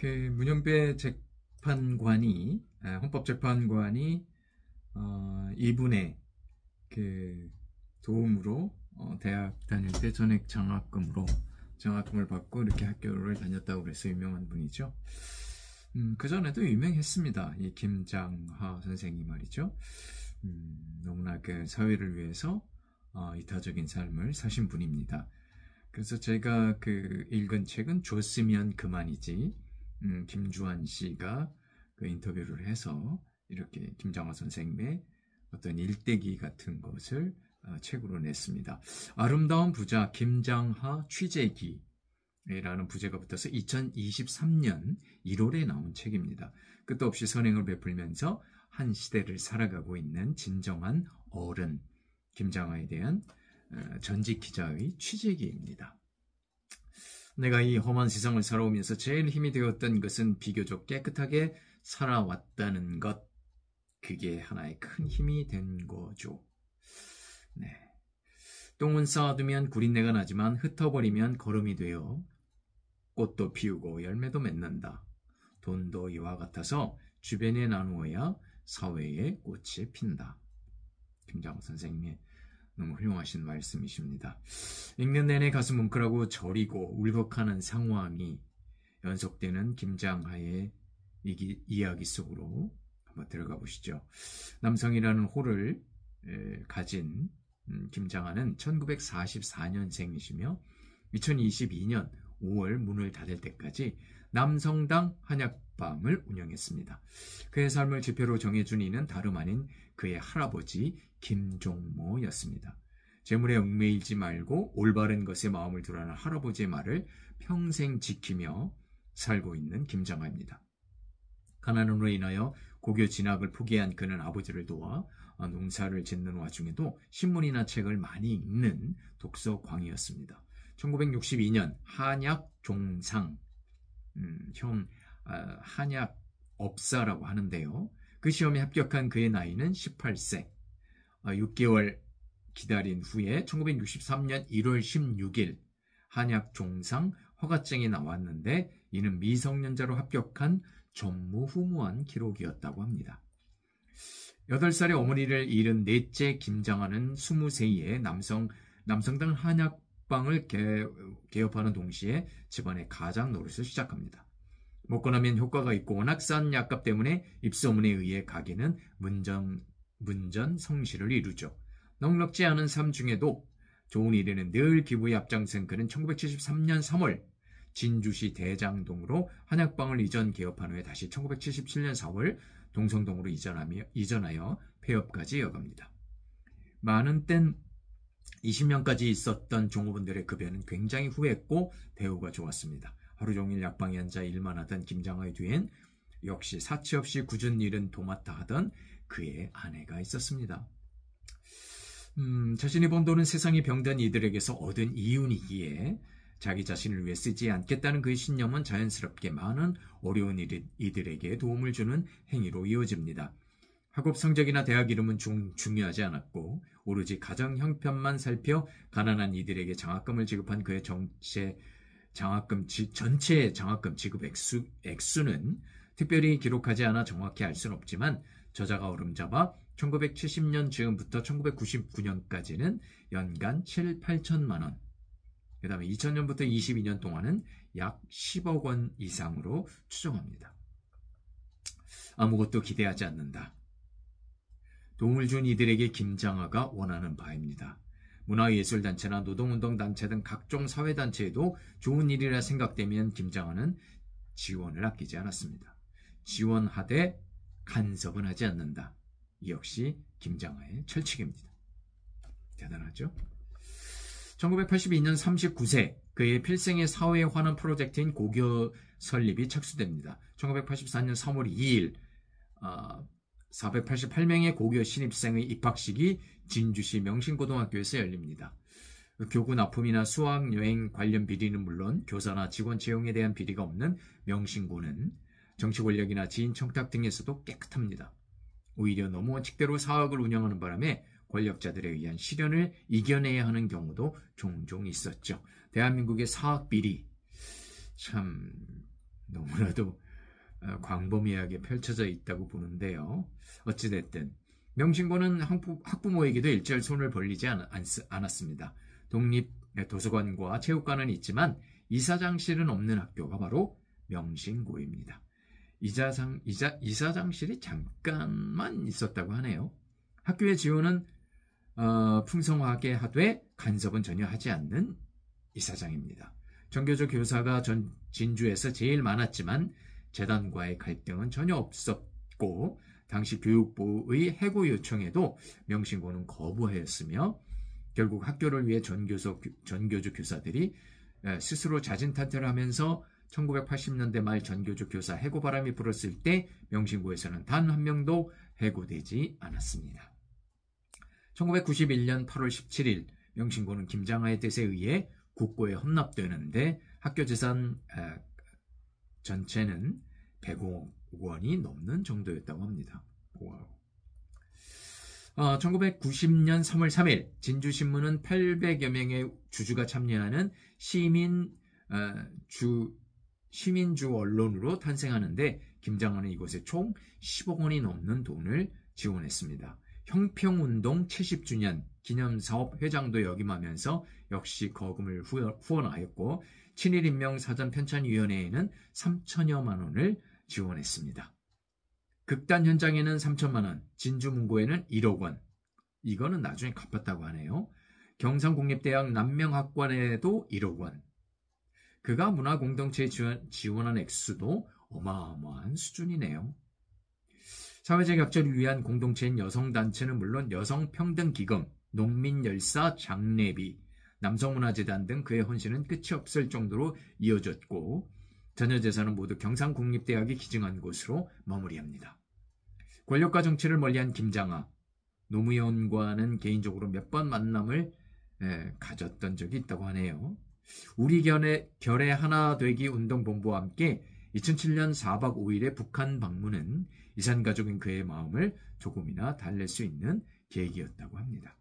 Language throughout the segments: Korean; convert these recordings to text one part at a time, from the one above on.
문영배 재판관이 헌법재판관이 이분의 도움으로 대학 다닐 때 전액 장학금을 받고 이렇게 학교를 다녔다고 그래서 유명한 분이죠. 그 전에도 유명했습니다. 이 김장하 선생이 말이죠. 너무나 사회를 위해서 이타적인 삶을 사신 분입니다. 그래서 제가 읽은 책은 줬으면 그만이지. 김주환 씨가 인터뷰를 해서 이렇게 김장하 선생님의 어떤 일대기 같은 것을 책으로 냈습니다. 아름다운 부자 김장하 취재기라는 부제가 붙어서 2023년 1월에 나온 책입니다. 끝도 없이 선행을 베풀면서 한 시대를 살아가고 있는 진정한 어른 김장하에 대한 전직 기자의 취재기입니다. 내가 이 험한 세상을 살아오면서 제일 힘이 되었던 것은 비교적 깨끗하게 살아왔다는 것. 그게 하나의 큰 힘이 된 거죠. 네. 똥은 쌓아두면 구린내가 나지만 흩어버리면 거름이 되어 꽃도 피우고 열매도 맺는다. 돈도 이와 같아서 주변에 나누어야 사회에 꽃이 핀다. 김장하 선생님의 너무 훌륭하신 말씀이십니다. 읽는 내내 가슴 뭉클하고 저리고 울컥하는 상황이 연속되는 김장하의 이야기 속으로 한번 들어가 보시죠. 남성이라는 호를 가진 김장하는 1944년생이시며 2022년 5월 문을 닫을 때까지 남성당 한약방을 운영했습니다. 그의 삶을 지표로 정해준 이는 다름 아닌 그의 할아버지 김종모였습니다. 재물에 얽매이지 말고 올바른 것에 마음을 두라는 할아버지의 말을 평생 지키며 살고 있는 김장하입니다. 가난으로 인하여 고교 진학을 포기한 그는 아버지를 도와 농사를 짓는 와중에도 신문이나 책을 많이 읽는 독서광이었습니다. 1962년 한약 종상, 한약업사라고 하는데요. 그 시험에 합격한 그의 나이는 18세. 6개월 기다린 후에 1963년 1월 16일 한약 종상 허가증이 나왔는데 이는 미성년자로 합격한 전무후무한 기록이었다고 합니다. 8살의 어머니를 잃은 넷째 김장하는 20세에 남성당 한약방을 개업하는 동시에 집안의 가장 노릇을 시작합니다. 먹고 나면 효과가 있고 워낙 싼 약값 때문에 입소문에 의해 가게는 문전성시를 이루죠. 넉넉지 않은 삶 중에도 좋은 일에는 늘 기부에 앞장선 그는 1973년 3월 진주시 대장동으로 한약방을 이전 개업한 후에 다시 1977년 4월 동성동으로 이전하여 폐업까지 이어갑니다. 많은 땐 20년까지 있었던 종업원들의 급여는 굉장히 후했고 대우가 좋았습니다. 하루 종일 약방에 앉아 일만 하던 김장하의 뒤엔 역시 사치 없이 굳은 일은 도맡아 하던 그의 아내가 있었습니다. 자신이 번 돈은 세상이 병든 이들에게서 얻은 이윤이기에 자기 자신을 위해 쓰지 않겠다는 그의 신념은 자연스럽게 많은 어려운 이들에게 도움을 주는 행위로 이어집니다. 학업 성적이나 대학 이름은 중요하지 않았고 오로지 가정 형편만 살펴 가난한 이들에게 장학금을 지급한 그의 전체 장학금 지급 액수는 특별히 기록하지 않아 정확히 알 수는 없지만 저자가 어림잡아 1970년 즈음부터 1999년까지는 연간 7, 8천만 원, 그 다음에 2000년부터 22년 동안은 약 10억 원 이상으로 추정합니다. 아무것도 기대하지 않는다. 도움을 준 이들에게 김장하가 원하는 바입니다. 문화예술단체나 노동운동단체 등 각종 사회단체에도 좋은 일이라 생각되면 김장하는 지원을 아끼지 않았습니다. 지원하되 간섭은 하지 않는다. 이 역시 김장하의 철칙입니다. 대단하죠? 1982년 39세 그의 필생의 사회에 관한 프로젝트인 고교 설립이 착수됩니다. 1984년 3월 2일 488명의 고교 신입생의 입학식이 진주시 명신고등학교에서 열립니다. 교구 납품이나 수학 여행 관련 비리는 물론 교사나 직원 채용에 대한 비리가 없는 명신고는 정치 권력이나 지인 청탁 등에서도 깨끗합니다. 오히려 너무 원칙대로 사학을 운영하는 바람에 권력자들에 의한 시련을 이겨내야 하는 경우도 종종 있었죠. 대한민국의 사학 비리 참 너무 너무나도 광범위하게 펼쳐져 있다고 보는데요. 어찌됐든 명신고는 학부모에게도 일절 손을 벌리지 않았습니다. 독립도서관과 체육관은 있지만 이사장실은 없는 학교가 바로 명신고입니다. 이사장실이 잠깐만 있었다고 하네요. 학교의 지원은 풍성하게 하되 간섭은 전혀 하지 않는 이사장입니다. 전교조 교사가 진주에서 제일 많았지만 재단과의 갈등은 전혀 없었고 당시 교육부의 해고 요청에도 명신고는 거부하였으며 결국 학교를 위해 전교조 교사들이 스스로 자진탈퇴를 하면서 1980년대 말 전교조 교사 해고 바람이 불었을 때 명신고에서는 단 한 명도 해고되지 않았습니다. 1991년 8월 17일 명신고는 김장하의 뜻에 의해 국고에 헌납되는데 학교 재산 전체는 100억 원이 넘는 정도였다고 합니다. 와우. 1990년 3월 3일 진주신문은 800여 명의 주주가 참여하는 시민주 언론으로 탄생하는데 김장하는 이곳에 총 10억 원이 넘는 돈을 지원했습니다. 형평운동 70주년 기념사업 회장도 역임하면서 역시 거금을 후원하였고 친일인명 사전 편찬위원회에는 3천여만 원을 지원했습니다. 극단 현장에는 3천만 원, 진주문고에는 1억 원. 이거는 나중에 갚았다고 하네요. 경상국립대학 남명학관에도 1억 원. 그가 문화공동체에 지원한 액수도 어마어마한 수준이네요. 사회적 약자를 위한 공동체인 여성단체는 물론 여성평등기금, 농민열사 장례비, 남성문화재단 등 그의 헌신은 끝이 없을 정도로 이어졌고 전혀 재산은 모두 경상국립대학이 기증한 곳으로 마무리합니다. 권력과 정치를 멀리한 김장하, 노무현과는 개인적으로 몇 번 만남을 가졌던 적이 있다고 하네요. 우리 결의 하나 되기 운동본부와 함께 2007년 4박 5일의 북한 방문은 이산가족인 그의 마음을 조금이나 달랠 수 있는 계기였다고 합니다.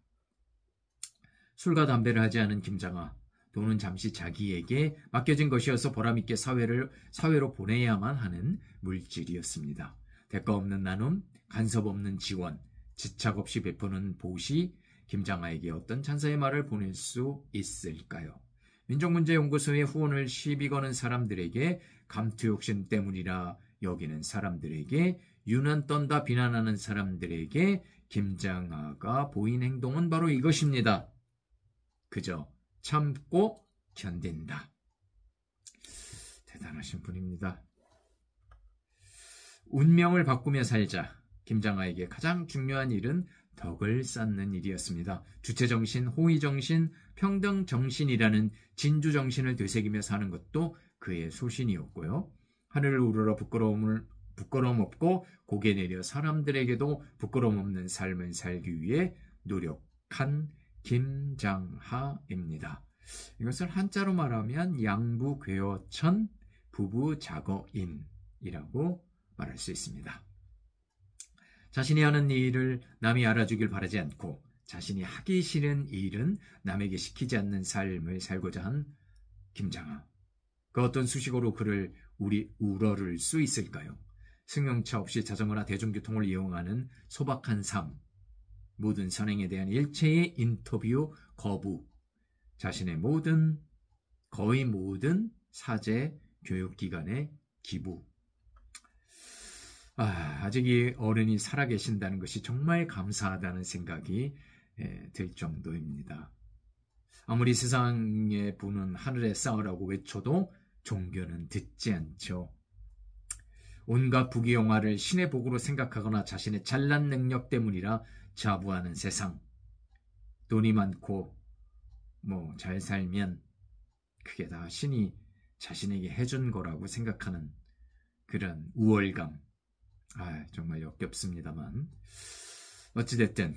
술과 담배를 하지 않은 김장하, 돈은 잠시 자기에게 맡겨진 것이어서 보람있게 사회로 보내야만 하는 물질이었습니다. 대가 없는 나눔, 간섭 없는 지원, 지착 없이 베푸는 보시, 김장하에게 어떤 찬사의 말을 보낼 수 있을까요? 민족문제연구소의 후원을 시비 거는 사람들에게 감투욕심 때문이라 여기는 사람들에게 유난 떤다 비난하는 사람들에게 김장하가 보인 행동은 바로 이것입니다. 그저 참고 견딘다. 대단하신 분입니다. 운명을 바꾸며 살자. 김장하에게 가장 중요한 일은 덕을 쌓는 일이었습니다. 주체정신, 호의정신, 평등정신이라는 진주정신을 되새기며 사는 것도 그의 소신이었고요. 하늘을 우러러 부끄러움 없고 고개 내려 사람들에게도 부끄러움 없는 삶을 살기 위해 노력한 김장하입니다. 이것을 한자로 말하면 양부괴어천 부부작어인이라고 말할 수 있습니다. 자신이 하는 일을 남이 알아주길 바라지 않고 자신이 하기 싫은 일은 남에게 시키지 않는 삶을 살고자 한 김장하. 그 어떤 수식어로 그를 우러를 수 있을까요? 승용차 없이 자전거나 대중교통을 이용하는 소박한 삶, 모든 선행에 대한 일체의 인터뷰 거부, 자신의 거의 모든 사제 교육기관의 기부. 아직 이 어른이 살아계신다는 것이 정말 감사하다는 생각이 들 정도입니다. 아무리 세상의 분은 하늘에 쌓으라고 외쳐도 종교는 듣지 않죠. 온갖 부귀영화를 신의 복으로 생각하거나 자신의 잘난 능력 때문이라 자부하는 세상. 돈이 많고 잘 살면 그게 다 신이 자신에게 해준 거라고 생각하는 그런 우월감. 정말 역겹습니다만 어찌됐든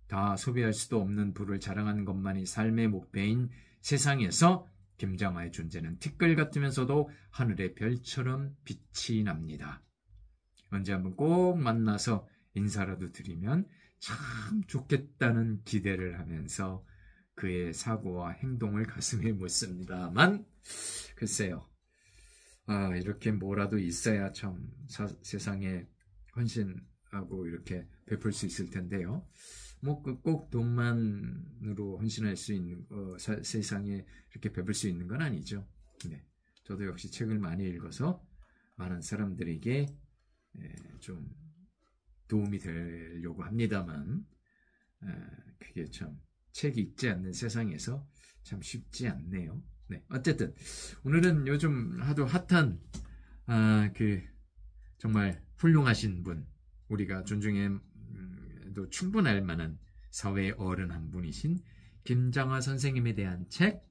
다 소비할 수도 없는 부를 자랑하는 것만이 삶의 목표인 세상에서 김장하의 존재는 티끌 같으면서도 하늘의 별처럼 빛이 납니다. 언제 한번 꼭 만나서 인사라도 드리면 참 좋겠다는 기대를 하면서 그의 사고와 행동을 가슴에 묻습니다만 글쎄요. 이렇게 뭐라도 있어야 참 세상에 헌신하고 이렇게 베풀 수 있을 텐데요. 뭐 꼭 돈만으로 헌신할 수 있는 세상에 이렇게 베풀 수 있는 건 아니죠. 네, 저도 역시 책을 많이 읽어서 많은 사람들에게 좀 도움이 되려고 합니다만 그게 참 책이 읽지 않는 세상에서 참 쉽지 않네요. 네, 어쨌든 오늘은 요즘 하도 핫한 정말 훌륭하신 분, 우리가 존중해도 충분할 만한 사회의 어른 한 분이신 김장하 선생님에 대한 책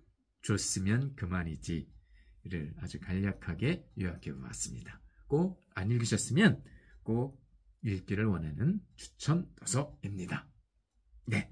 줬으면 그만이지를 아주 간략하게 요약해 보았습니다. 꼭 안 읽으셨으면 꼭 읽기를 원하는 추천 도서입니다. 네.